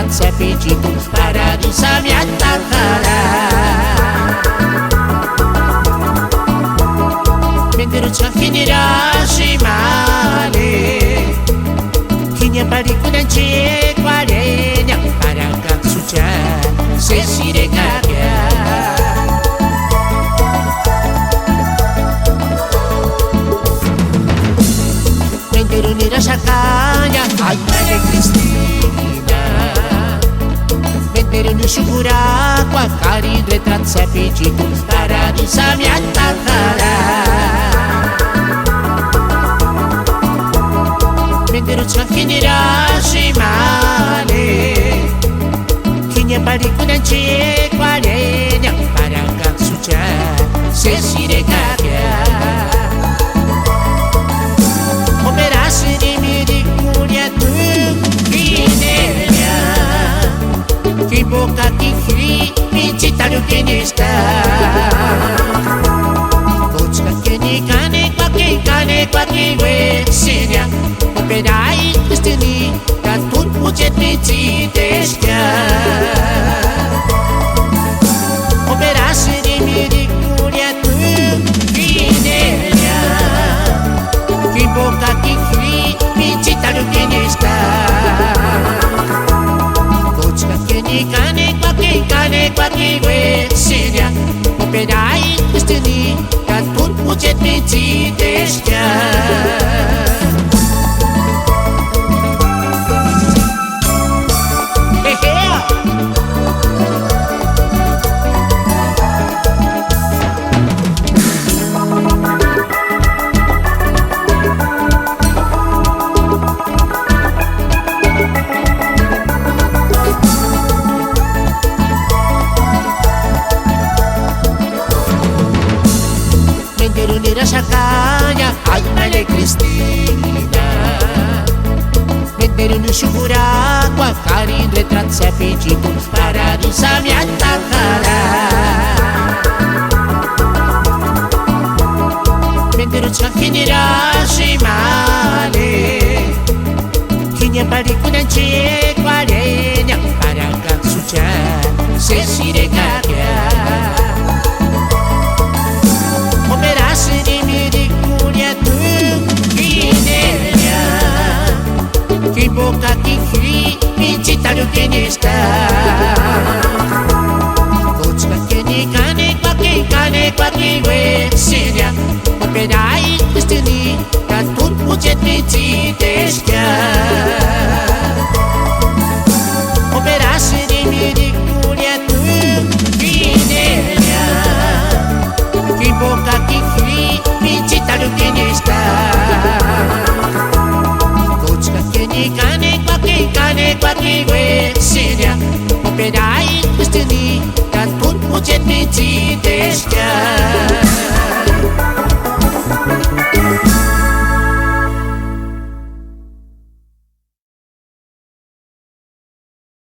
tracce appiccico, paradiso mi attaccherà. Mentre non ci finirà male, chi ne parli con un c'è quale ne farà cazzo c'è se si regaglia. Nera sacaglia, ai male Cristina. Mentre non sicura qua cari due tracce appiccico, paradiso mi attaccherà. Mentre non ci finirà male, chi ne parli con un c'è quale ne farà cazzo c'è se si regaglia. Chi bocca chi cri, in città lo tieni sta. Bocca che ni cane, qualche uessia. Operai questi da tutto buget ci destia. Operassi di mi di curia tu, chi neria. Chi bocca chi cri, in città lo tieni sta. Qualche uessia. Operai questi da tutto buget ci destia. Nera sacaglia, ai male Cristina. Mentre non sicura qua cari due tracce appiccico, paradiso mi attaccherà. Mentre non ci finirà male, chi ne parli con un c'è quale ne farà cazzo c'è se si regaglia. Chi bocca chi cri, in città lo tieni sta. Bocca che ni cane, qualche uessia. Operai questi da tutto buget ci destia. Operassi di mi di curia tu, chi neria. Chi bocca chi cri, in città lo tieni sta. Qualche uessia. Operai questi da tutto buget ci destia.